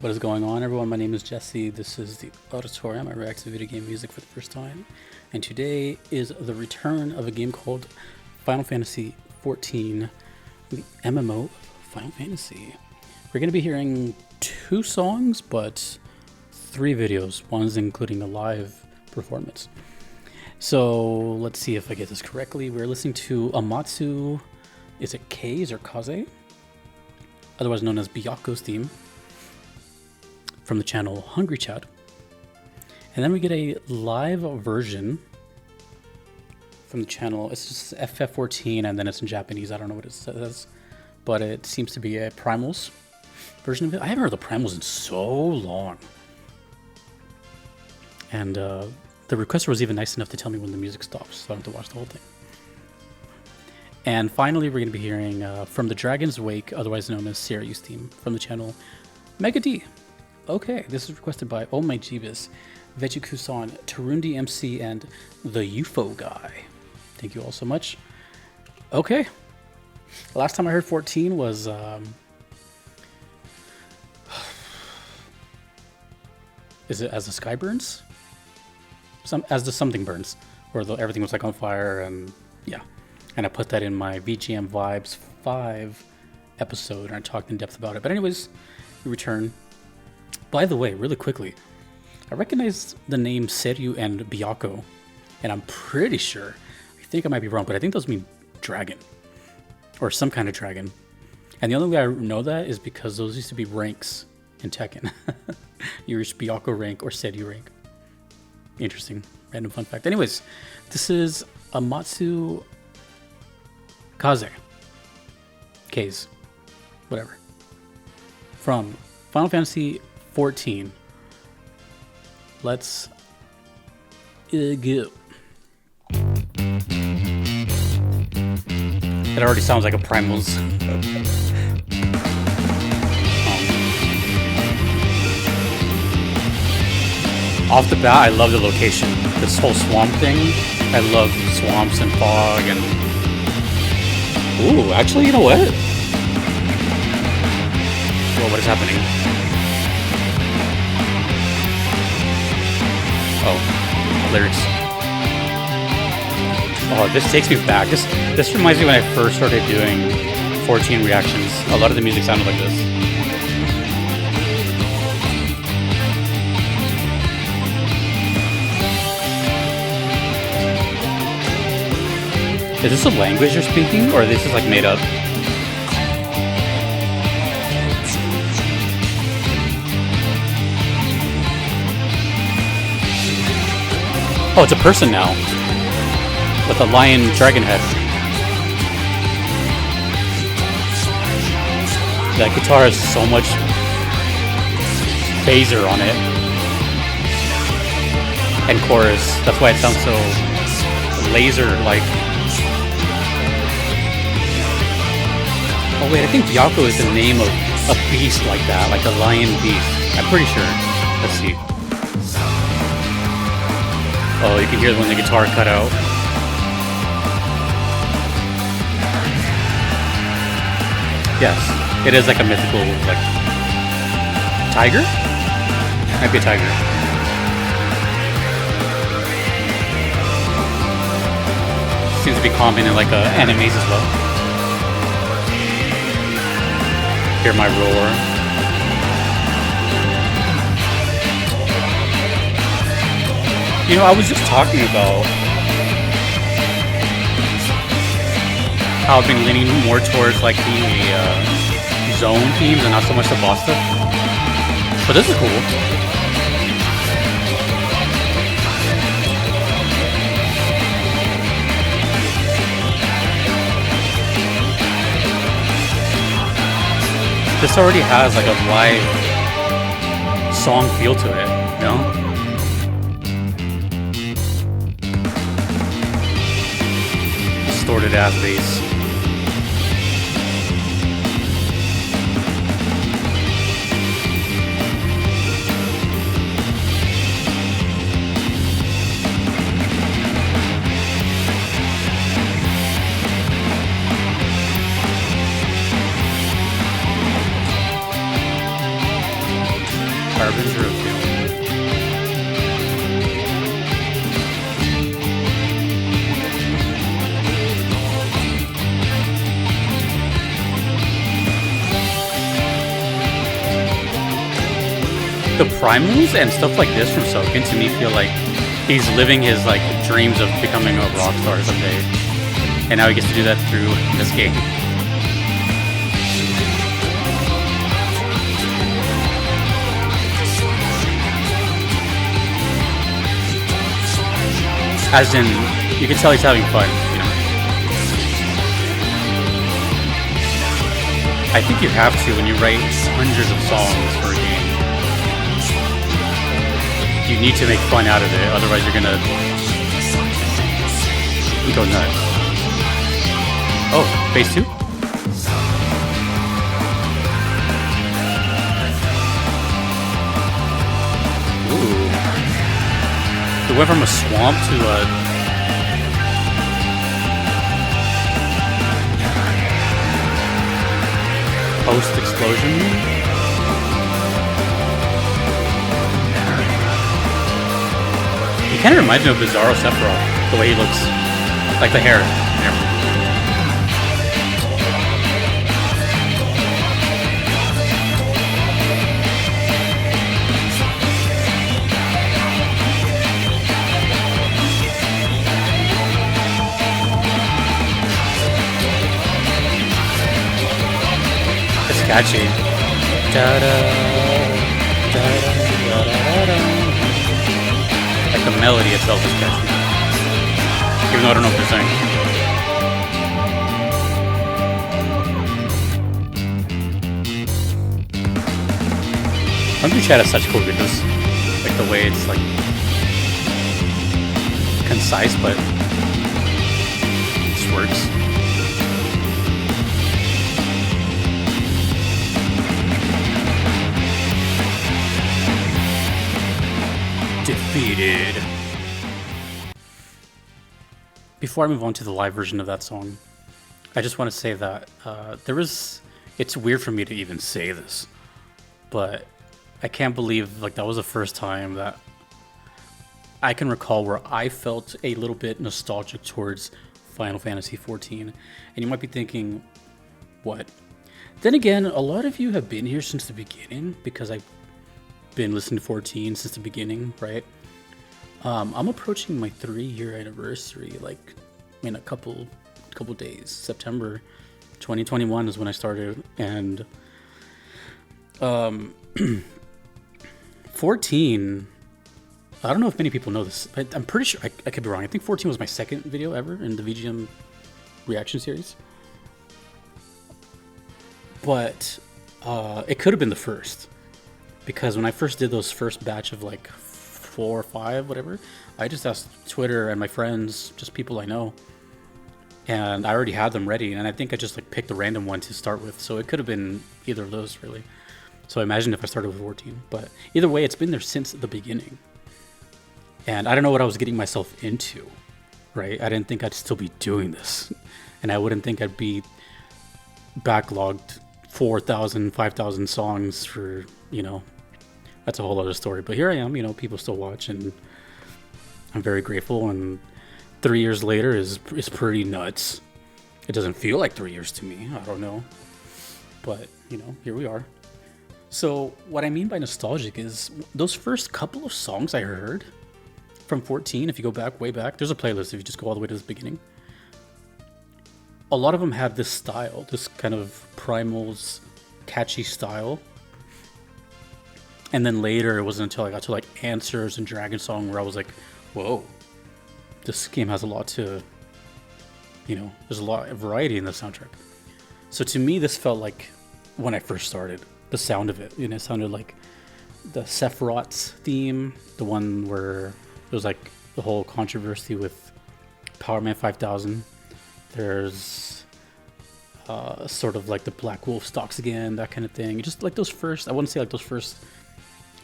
What is going on, everyone? My name is Jesse. This is the Auditorium. I react to video game music for the first time. And today is the return of a game called Final Fantasy XIV, the MMO of Final Fantasy. We're going to be hearing 2 songs, but 3 videos. One's including a live performance. So let's see if I get this correctly. We're listening to Amatsu, is it Kaze or Kaze? Otherwise known as Byakko's theme, from the channel Hungry Chat. And then we get a live version from the channel. It's just FF14 and then it's in Japanese. I don't know what it says, but it seems to be a Primal's version of it. I haven't heard the Primals in so long. And the requester was even nice enough to tell me when the music stops, so I don't have to watch the whole thing. And finally, we're going to be hearing from the Dragon's Wake, otherwise known as Seiryu's theme, from the channel Mega D. Okay, this is requested by Oh My Jeebus, Vechiku-san, Tarundi MC, and the UFO guy. Thank you all so much. Okay, last time I heard 14 was is it As the Sky Burns? As the Something Burns, where everything was like on fire, and yeah. And I put that in my VGM Vibes 5 episode, and I talked in depth about it. But anyways, we return. By the way, really quickly, I recognize the name Seiryu and Byakko, and I'm pretty sure, I think I might be wrong, but I think those mean dragon, or some kind of dragon. And the only way I know that is because those used to be ranks in Tekken. You reach Byakko rank or Seiryu rank. Interesting, random fun fact. Anyways, this is Amatsu Kaze, whatever, from Final Fantasy 14. Let's go. That already sounds like a Primal's. Off the bat, I love the location. This whole swamp thing. I love swamps and fog and... Ooh, actually, you know what? Whoa, what is happening? Oh, lyrics. Oh, this takes me back. This reminds me when I first started doing 14 reactions. A lot of the music sounded like this. Is this a language you're speaking, or this is like made up? Oh, it's a person now, with a lion dragon head. That guitar has so much phaser on it. And chorus, that's why it sounds so laser-like. Oh wait, I think Byakko is the name of a beast like that, like a lion beast. I'm pretty sure. Let's see. Oh, you can hear when the guitar cut out. Yes, it is like a mythical, like, tiger? Might be a tiger. Seems to be common in like animes as well. Hear my roar. You know, I was just talking about how I've been leaning more towards like the zone themes and not so much the boss stuff. But this is cool. This already has like a live song feel to it, you know? Distorted ass bass. harbinger of doom. The primals and stuff like this from Soken to me feel like he's living his like dreams of becoming a rock star someday, and now he gets to do that through this game. As in, you can tell he's having fun, you know. I think you have to when you write hundreds of songs for a game. You need to make fun out of it, otherwise you're gonna go nuts. Oh, phase 2? Ooh. It went from a swamp to a... post-explosion? He kind of reminds me of Bizarro Sephiroth, the way he looks, like the hair. It's catchy. Like the melody itself is catchy, even though I don't know what they're saying. Hungry Chat has such cool videos, like the way it's like concise, but it just works. Defeated. Before I move on to the live version of that song, I just want to say that it's weird for me to even say this, but I can't believe like that was the first time that I can recall where I felt a little bit nostalgic towards Final Fantasy XIV. And you might be thinking, what? Then again, a lot of you have been here since the beginning because I've been listening to 14 since the beginning, right? I'm approaching my 3-year anniversary, like in a couple days. September 2021 is when I started, and 14. I don't know if many people know this, but I'm pretty sure I could be wrong. I think 14 was my second video ever in the VGM reaction series, but it could have been the first. Because when I first did those first batch of like 4 or 5, whatever, I just asked Twitter and my friends, just people I know, and I already had them ready, and I think I just like picked a random one to start with, so it could have been either of those really. So I imagine if I started with 14, but either way, it's been there since the beginning. And I don't know what I was getting myself into, right? I didn't think I'd still be doing this, and I wouldn't think I'd be backlogged 4,000, 5,000 songs for, you know, that's a whole other story. But here I am, you know, people still watch, and I'm very grateful. And 3 years later is pretty nuts. It doesn't feel like 3 years to me. I don't know. But, you know, here we are. So what I mean by nostalgic is those first couple of songs I heard from 14, if you go back, way back, there's a playlist if you just go all the way to the beginning. A lot of them had this style, this kind of Primal's catchy style. And then later, it wasn't until I got to like Answers and Dragon Song where I was like, whoa, this game has a lot to, you know, there's a lot of variety in the soundtrack. So to me, this felt like when I first started, the sound of it, you know, it sounded like the Sephiroth's theme, the one where there was like the whole controversy with Power Man 5000. There's sort of like the Black Wolf Stalks Again, that kind of thing. Just like those first, I wouldn't say like those first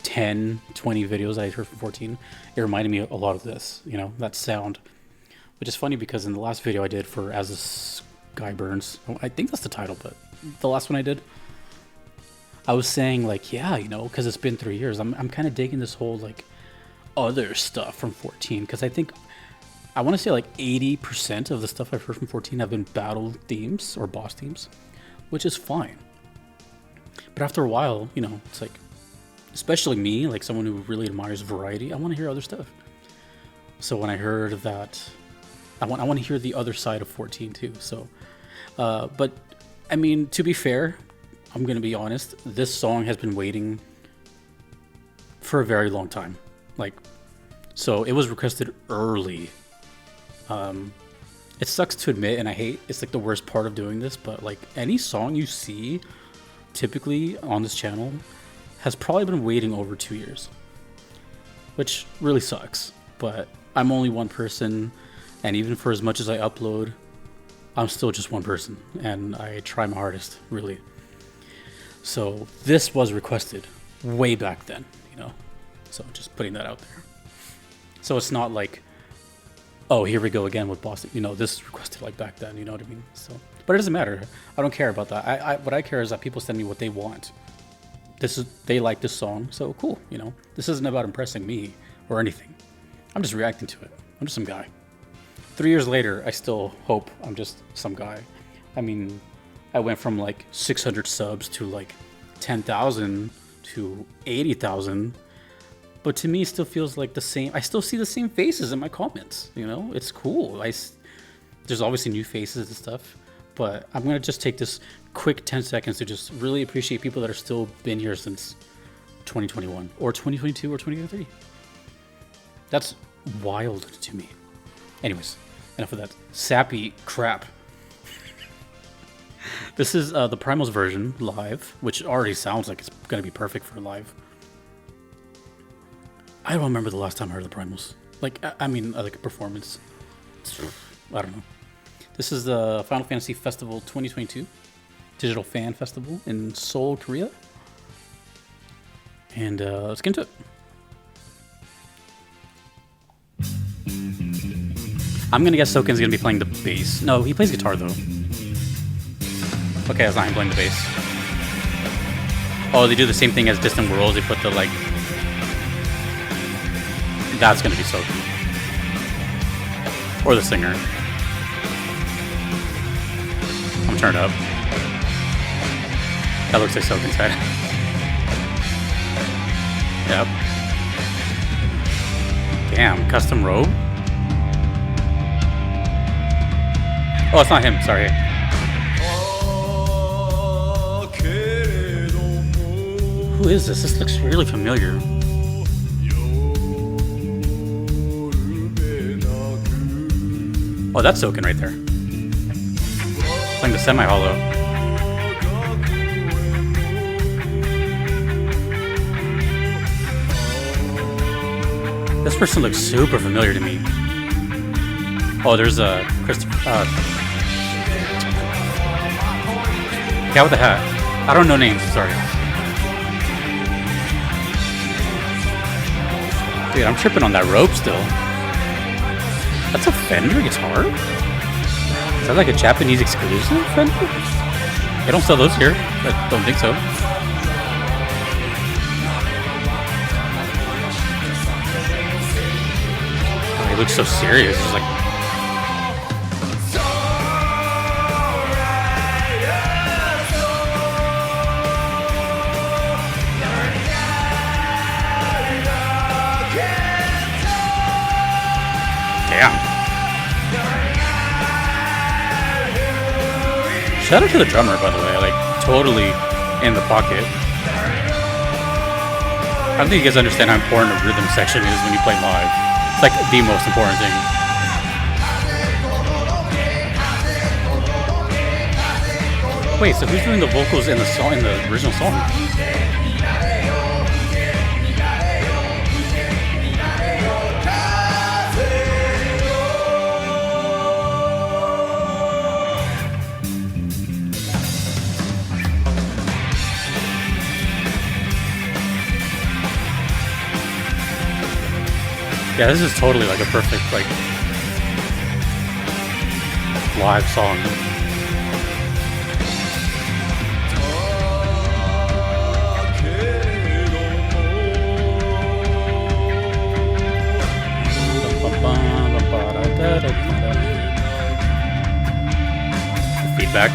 10, 20 videos I heard from 14, it reminded me a lot of this, you know, that sound. Which is funny because in the last video I did for As the Sky Burns, I think that's the title, but the last one I did, I was saying like, yeah, you know, because it's been 3 years. I'm kind of digging this whole like other stuff from 14 because I think I want to say like 80% of the stuff I've heard from 14 have been battle themes or boss themes, which is fine. But after a while, you know, it's like, especially me, like someone who really admires variety, I want to hear other stuff. So when I heard that, I want to hear the other side of 14 too. So, but I mean, to be fair, I'm going to be honest, this song has been waiting for a very long time. Like, so it was requested early. It sucks to admit, and I hate, it's like the worst part of doing this, but like any song you see typically on this channel has probably been waiting over 2 years, which really sucks. But I'm only one person, and even for as much as I upload, I'm still just one person, and I try my hardest, really. So this was requested way back then, you know, so just putting that out there. So it's not like, oh, here we go again with Boston, you know, this is requested like back then, you know what I mean? So, but it doesn't matter. I don't care about that. What I care is that people send me what they want. They like this song, so cool, you know. This isn't about impressing me or anything. I'm just reacting to it. I'm just some guy. 3 years later, I still hope I'm just some guy. I mean, I went from like 600 subs to like 10,000 to 80,000. But to me, it still feels like the same. I still see the same faces in my comments, you know? It's cool. There's obviously new faces and stuff. But I'm going to just take this quick 10 seconds to just really appreciate people that are still been here since 2021 or 2022 or 2023. That's wild to me. Anyways, enough of that sappy crap. This is the Primal's version live, which already sounds like it's going to be perfect for live. I don't remember the last time I heard the Primals. Like, I mean, like a performance. I don't know. This is the Final Fantasy Festival 2022 Digital Fan Festival in Seoul, Korea. And let's get into it. I'm gonna guess Soken's gonna be playing the bass. No, he plays guitar though. Okay, that's not him playing the bass. Oh, they do the same thing as Distant Worlds. They put the like. That's gonna be Soken. Or the singer. I'm turned up. That looks like Soken's head. Yep. Damn, custom robe? Oh, it's not him, sorry. Who is this? This looks really familiar. Oh, that's Soken right there. Playing the semi-hollow. This person looks super familiar to me. Oh, there's a Christopher. Guy with the hat. I don't know names, sorry. Dude, I'm tripping on that rope still. That's a Fender guitar? Is that like a Japanese exclusive Fender? They don't sell those here. I don't think so. Oh, he looks so serious. He's like... Damn. Shout out to the drummer, by the way, like totally in the pocket. I don't think you guys understand how important a rhythm section is when you play live. It's like the most important thing. Wait, so who's doing the vocals in the song, in the original song? Yeah, this is totally like a perfect, like, live song. back.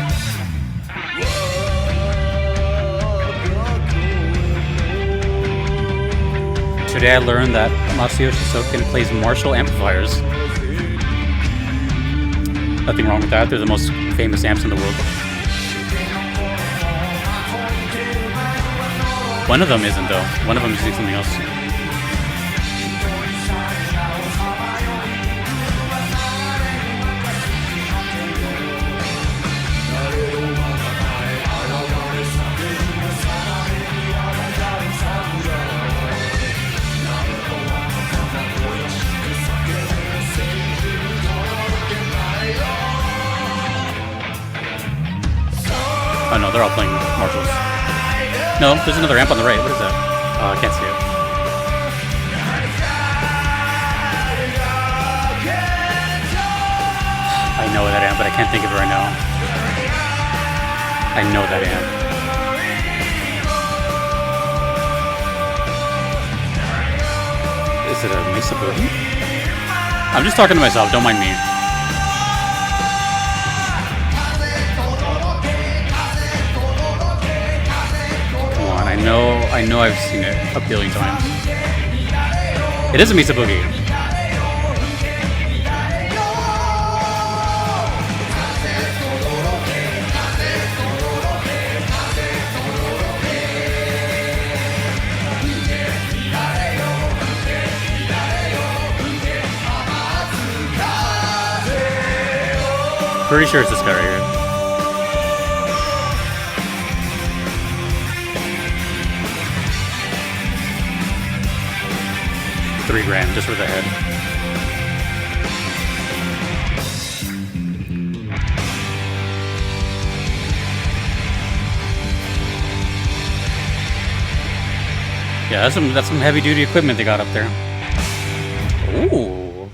Today I learned that Amatsu Kaze plays Marshall amplifiers. Nothing wrong with that, they're the most famous amps in the world. One of them isn't though, one of them is using something else. Oh no, they're all playing Marshalls. No, there's another amp on the right. What is that? I can't see it. I know that amp, but I can't think of it right now. I know that amp. Is it a Mesa Boogie? I'm just talking to myself, don't mind me. I know I've seen it a billion times. It is a Mesa Boogie. Pretty sure it's this guy right here. $3,000 just for the head. Yeah, that's some heavy duty equipment they got up there. Ooh.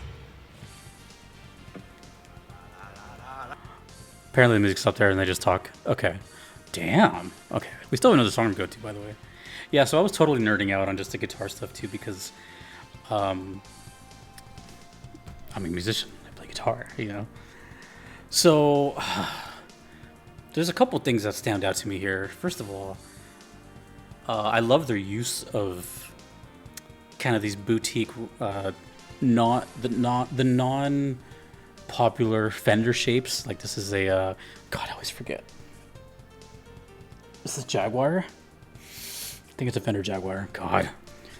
Apparently the music's up there and they just talk. Okay. Damn. Okay. We still have another song to go to, by the way. Yeah, so I was totally nerding out on just the guitar stuff too because I'm a musician. I play guitar, you know. So there's a couple things that stand out to me here. First of all, I love their use of kind of these boutique, non-popular Fender shapes. Like this is a God, I always forget. This is Jaguar. I think it's a Fender Jaguar. God.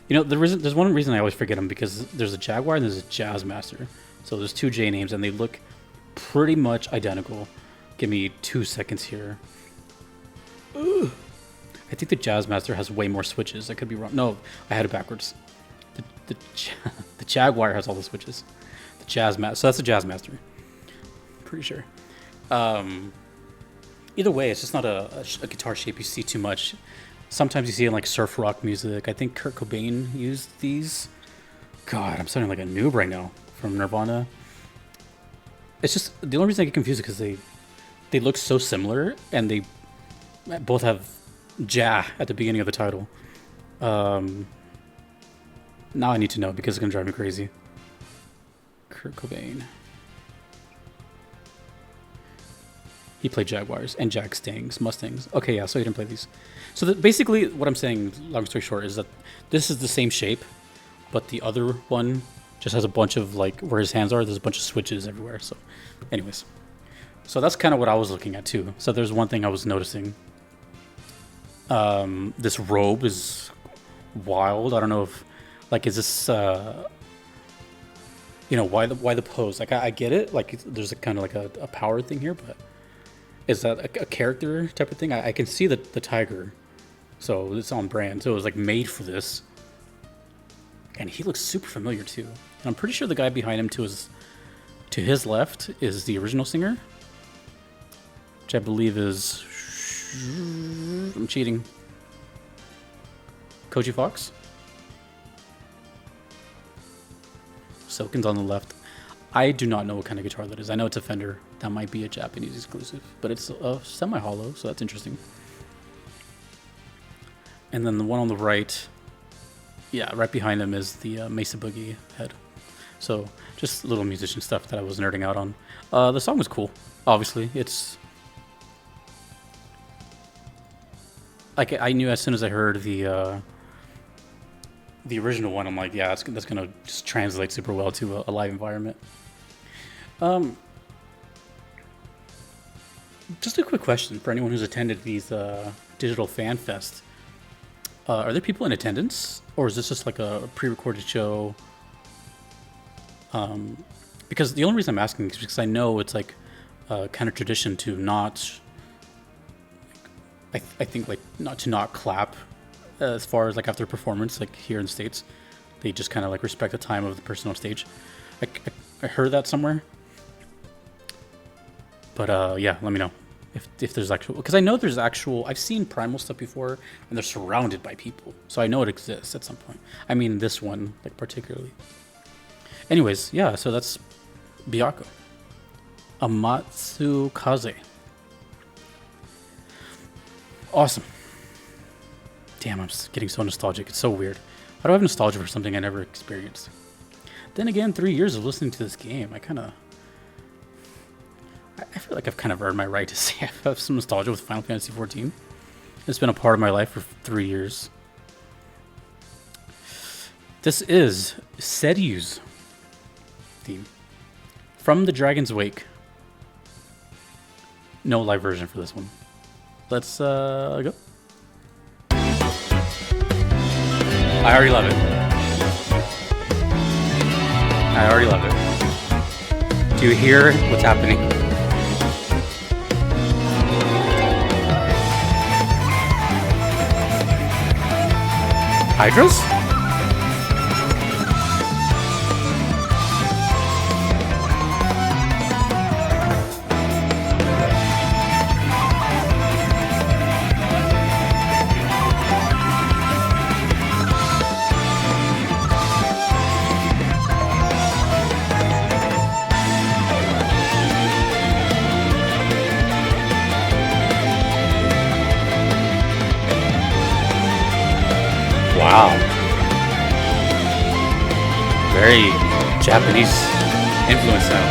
You know, there's one reason I always forget them because there's a Jaguar and there's a Jazzmaster. So there's two J names and they look pretty much identical. Give me 2 seconds here. Ugh. I think the Jazzmaster has way more switches. I could be wrong. No, I had it backwards. The Jaguar has all the switches. The Jazzmaster. So that's the Jazzmaster. Pretty sure. Either way, it's just not a guitar shape you see too much. Sometimes you see it in like surf rock music. I think Kurt Cobain used these. God, I'm sounding like a noob right now from Nirvana. It's just the only reason I get confused is because they look so similar and they both have Ja at the beginning of the title. Now I need to know because it's gonna drive me crazy. Kurt Cobain. He played Jaguars and Jag Stangs, Mustangs. Okay, yeah, so he didn't play these. So basically, what I'm saying, long story short, is that this is the same shape, but the other one just has a bunch of, like, where his hands are, there's a bunch of switches everywhere. So, anyways. So that's kind of what I was looking at, too. So there's one thing I was noticing. This robe is wild. I don't know if, like, is this, you know, why the pose? Like, I get it. Like, there's a kind of like a power thing here, but is that a character type of thing? I can see the tiger, so it's on brand. So it was like made for this, and he looks super familiar too. And I'm pretty sure the guy behind him to his left is the original singer, which I believe is I'm cheating. Koji Fox. Soken's on the left. I do not know what kind of guitar that is. I know it's a Fender. That might be a Japanese exclusive, but it's a semi-hollow, so that's interesting. And then the one on the right, yeah, right behind him is the Mesa Boogie head. So just little musician stuff that I was nerding out on. The song was cool. Obviously, it's like I knew as soon as I heard the original one, I'm like, yeah, that's gonna just translate super well to a live environment. Just a quick question for anyone who's attended these digital fan fest. Are there people in attendance, or is this just like a pre-recorded show? Because the only reason I'm asking is because I know it's like kind of tradition to not, I think like not clap as far as like after performance, like here in the States, they just kind of like respect the time of the person on stage. I heard that somewhere. But yeah, let me know if there's actual, because I know there's actual, I've seen Primal stuff before and they're surrounded by people, so I know it exists at some point. I mean this one like particularly. Anyways, yeah, so that's Byakko. Amatsu Kaze. Awesome. Damn, I'm just getting so nostalgic. It's so weird. How do I have nostalgia for something I never experienced? Then again, 3 years of listening to this game, I feel like I've kind of earned my right to say I have some nostalgia with Final Fantasy XIV. It's been a part of my life for 3 years. This is Seiryu's theme from the Dragon's Wake. No live version for this one. Let's go. I already love it. I already love it. Do you hear what's happening? Hydras? Wow. Very Japanese influence now.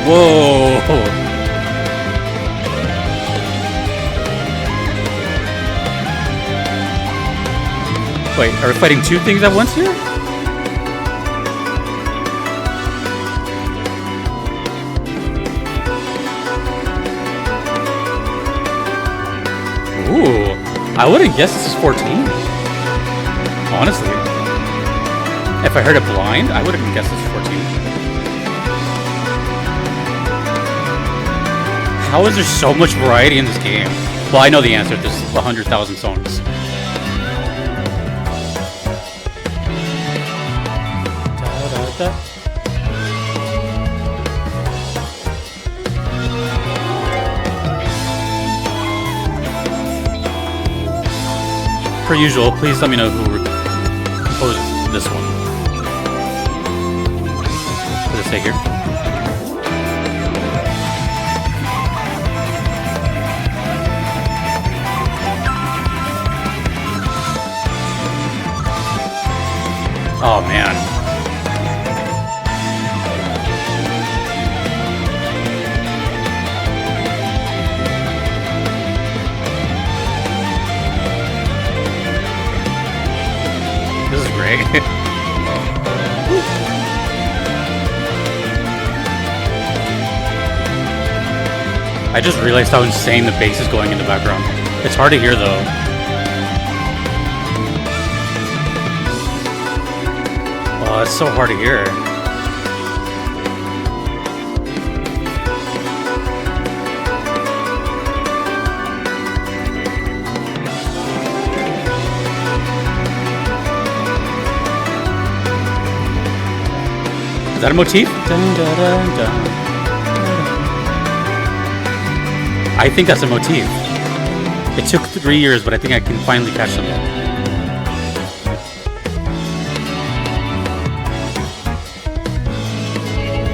Whoa. Wait, are we fighting two things at once here? Ooh. I wouldn't guess this is 14. Honestly. If I heard it blind, I wouldn't guess this is 14. How is there so much variety in this game? Well, I know the answer. There's 100,000 songs. Per usual, please let me know who composes this one. What does it say here? Oh man. This is great. I just realized how insane the bass is going in the background. It's hard to hear though. Oh, it's so hard to hear. Is that a motif? Dun, dun, dun, dun. I think that's a motif. It took 3 years, but I think I can finally catch them.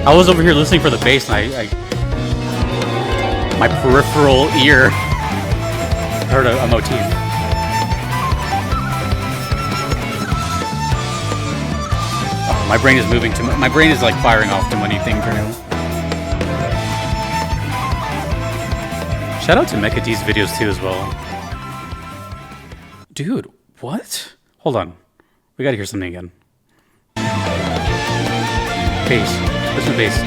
I was over here listening for the bass, and my peripheral ear heard a motif. Oh, my brain is moving too much. My brain is like firing off too many things right now. Shout out to Mecha D's videos too as well. Dude, what? Hold on. We gotta hear something again. Bass. Listen to bass.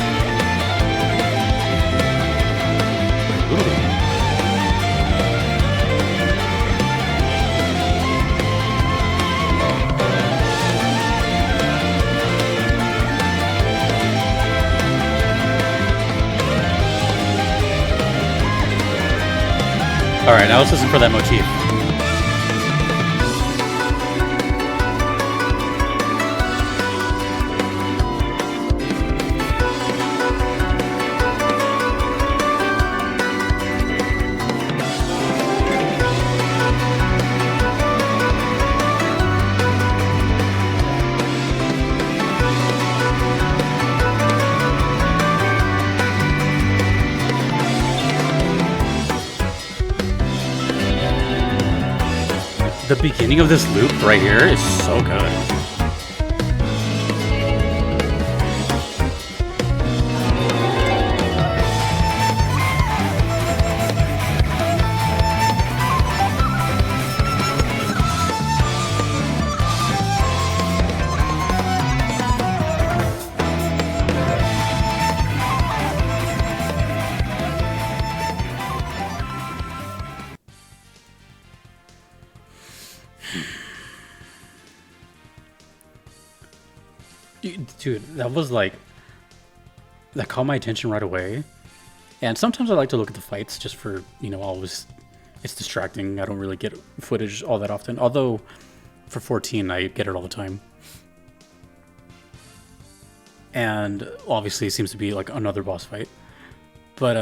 Ooh. Alright, now let's listen for that motif. The beginning of this loop right here is so good. Dude, that was like, that caught my attention right away. And sometimes I like to look at the fights just for, you know, always, it's distracting. I don't really get footage all that often. Although, for 14, I get it all the time. And obviously it seems to be like another boss fight. But,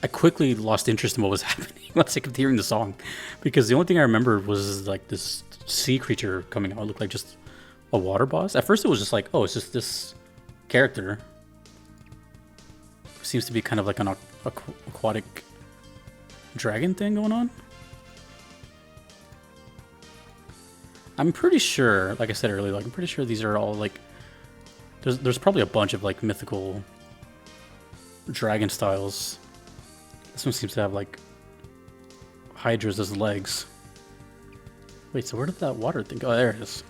I quickly lost interest in what was happening once I kept hearing the song. Because the only thing I remember was like this sea creature coming out. It looked like just a water boss. At first it was just like, oh, it's just this character. Seems to be kind of like an aquatic dragon thing going on. I'm pretty sure, like I said earlier, like I'm pretty sure these are all like, there's probably a bunch of like mythical dragon styles. This one seems to have like hydras as legs. Wait, so where did that water thing go? Oh, there it is.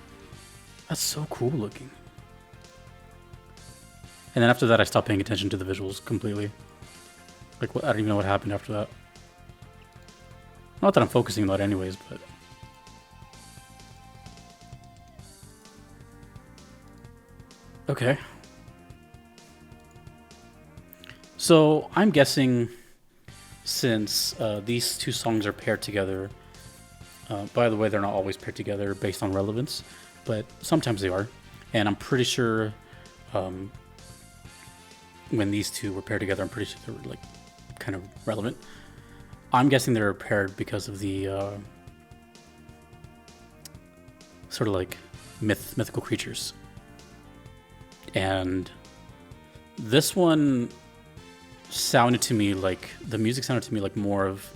That's so cool looking. And then after that, I stopped paying attention to the visuals completely. Like, I don't even know what happened after that. Not that I'm focusing on that anyways, but... Okay. So, I'm guessing since these two songs are paired together, by the way, they're not always paired together based on relevance, but sometimes they are. And I'm pretty sure when these two were paired together, I'm pretty sure they were like kind of relevant. I'm guessing they're paired because of the sort of like mythical creatures. And this one sounded to me like, the music sounded to me like more of,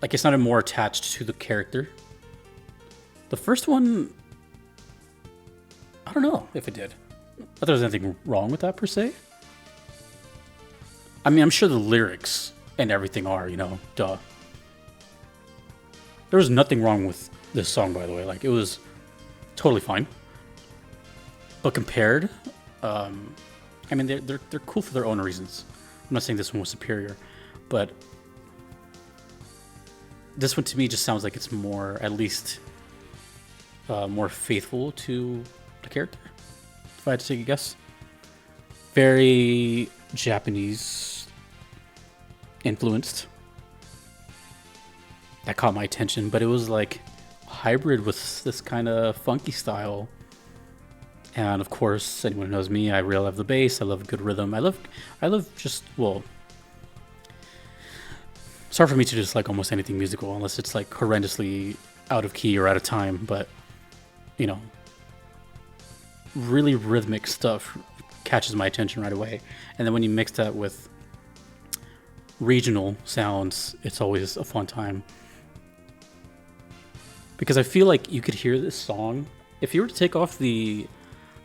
like it sounded more attached to the character. The first one, I don't know if it did. Not that there's anything wrong with that per se. I mean, I'm sure the lyrics and everything are, you know, duh. There was nothing wrong with this song, by the way. Like, it was totally fine. But compared, I mean, they're cool for their own reasons. I'm not saying this one was superior, but this one to me just sounds like it's more, at least, more faithful to the character, if I had to take a guess. Very Japanese influenced. That caught my attention, but it was like hybrid with this kind of funky style. And of course, anyone who knows me, I really love the bass. I love a good rhythm. I love just, well, it's hard for me to just like almost anything musical unless it's like horrendously out of key or out of time. But, you know, really rhythmic stuff catches my attention right away. And then when you mix that with regional sounds, it's always a fun time. Because I feel like you could hear this song. If you were to take off the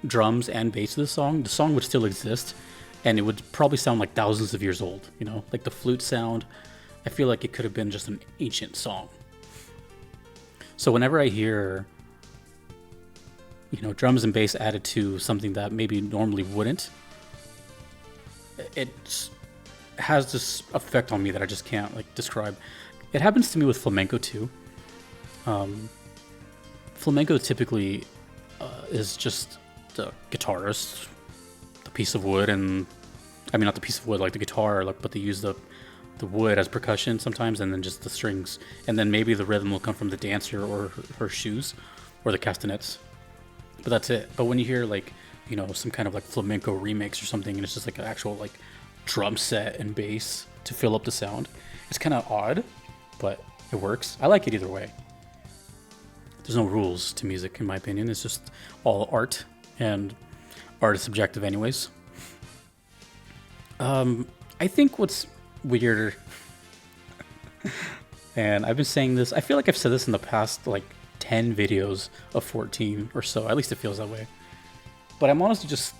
drums and bass of the song would still exist, and it would probably sound like thousands of years old, you know, like the flute sound, I feel like it could have been just an ancient song. So whenever I hear, drums and bass added to something that maybe normally wouldn't, it has this effect on me that I just can't describe. It happens to me with flamenco too. Flamenco typically is just the guitarist, the piece of wood, and I mean not the piece of wood like the guitar, but they use the wood as percussion sometimes, and then just the strings, and then maybe the rhythm will come from the dancer or her shoes or the castanets, but that's it. But when you hear some kind of flamenco remix or something, and it's just an actual drum set and bass to fill up the sound, it's kind of odd, but it works. I like it either way. There's no rules to music, in my opinion. It's just all art, and art is subjective anyways. I think what's weirder, and I've been saying this, I feel like I've said this in the past 10 videos of 14 or so, at least it feels that way. But I'm honestly just,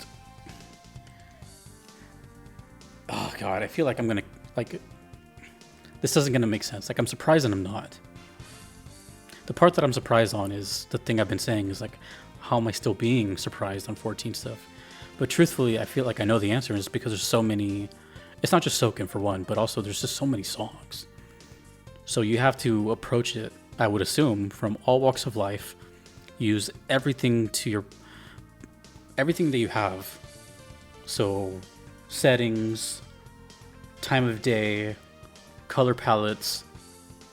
oh god, I feel like I'm gonna, this isn't gonna make sense. I'm surprised and I'm not. The part that I'm surprised on is the thing I've been saying is how am I still being surprised on 14 stuff? But truthfully, I feel like I know the answer, and it's because there's so many. It's not just Soken for one, but also there's just so many songs. So you have to approach it, I would assume, from all walks of life. Use everything that you have. So settings, time of day, color palettes,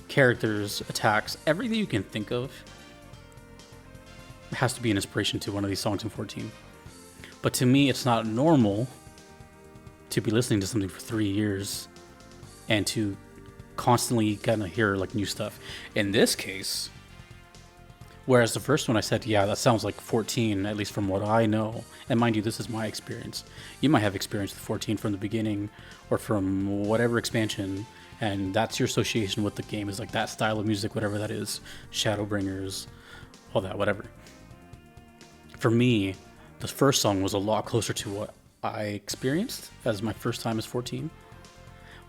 characters, attacks, everything you can think of has to be an inspiration to one of these songs in 14. But to me, it's not normal to be listening to something for 3 years and to constantly kind of hear new stuff. In this case, whereas the first one I said, yeah, that sounds like 14, at least from what I know. And mind you, this is my experience. You might have experienced 14 from the beginning or from whatever expansion, and that's your association with the game, is that style of music, whatever that is, Shadowbringers, all that, whatever. For me, the first song was a lot closer to what I experienced as my first time as 14.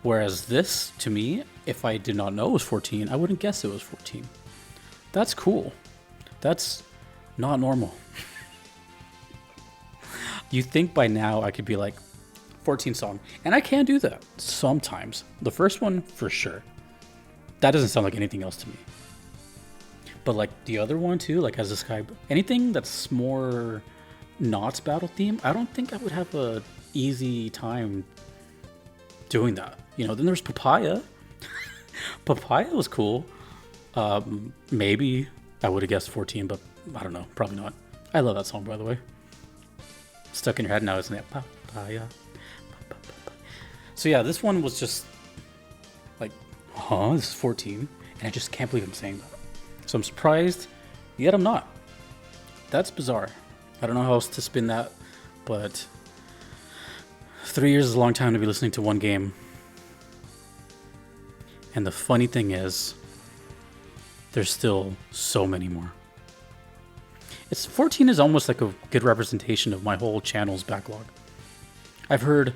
Whereas this, to me, if I did not know it was 14, I wouldn't guess it was 14. That's cool. That's not normal. You'd think by now I could be 14 song. And I can do that sometimes. The first one, for sure. That doesn't sound like anything else to me. But the other one too, as a sky, anything that's more not battle theme, I don't think I would have a easy time doing that. Then there's Papaya. Papaya was cool. Maybe I would have guessed 14, but I don't know, probably not. I love that song, by the way. Stuck in your head now, isn't it? Papaya. So yeah, this one was just this is 14, and I just can't believe I'm saying that. So I'm surprised, yet I'm not. That's bizarre. I don't know how else to spin that, but 3 years is a long time to be listening to one game. And the funny thing is, there's still so many more. 14 is almost a good representation of my whole channel's backlog. I've heard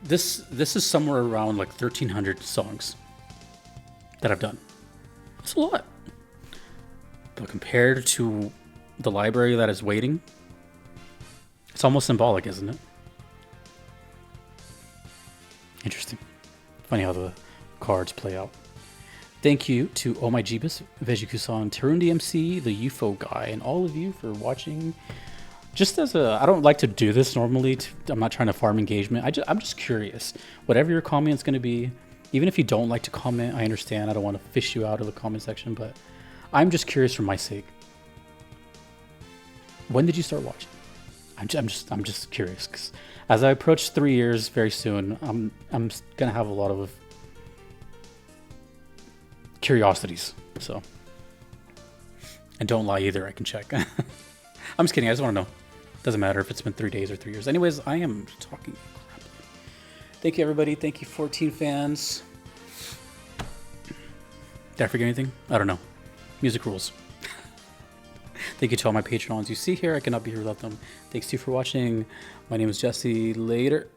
this is somewhere around 1,300 songs that I've done. That's a lot. But compared to the library that is waiting, it's almost symbolic, isn't it? Interesting. Funny how the cards play out. Thank you to Oh My Jeebus, Vejiku-san, Tarundi MC, the UFO guy, and all of you for watching. Just as I don't like to do this normally. I'm not trying to farm engagement. I'm just curious. Whatever your comment's going to be, even if you don't like to comment, I understand. I don't want to fish you out of the comment section, but I'm just curious for my sake. When did you start watching? I'm just curious, because as I approach 3 years very soon, I'm gonna have a lot of curiosities. So, and don't lie either. I can check. I'm just kidding. I just want to know. Doesn't matter if it's been 3 days or 3 years. Anyways, I am talking crap. Thank you, everybody. Thank you, 14 fans. Did I forget anything? I don't know. Music rules. Thank you to all my patrons you see here. I cannot be here without them. Thanks to you for watching. My name is Jesse. Later.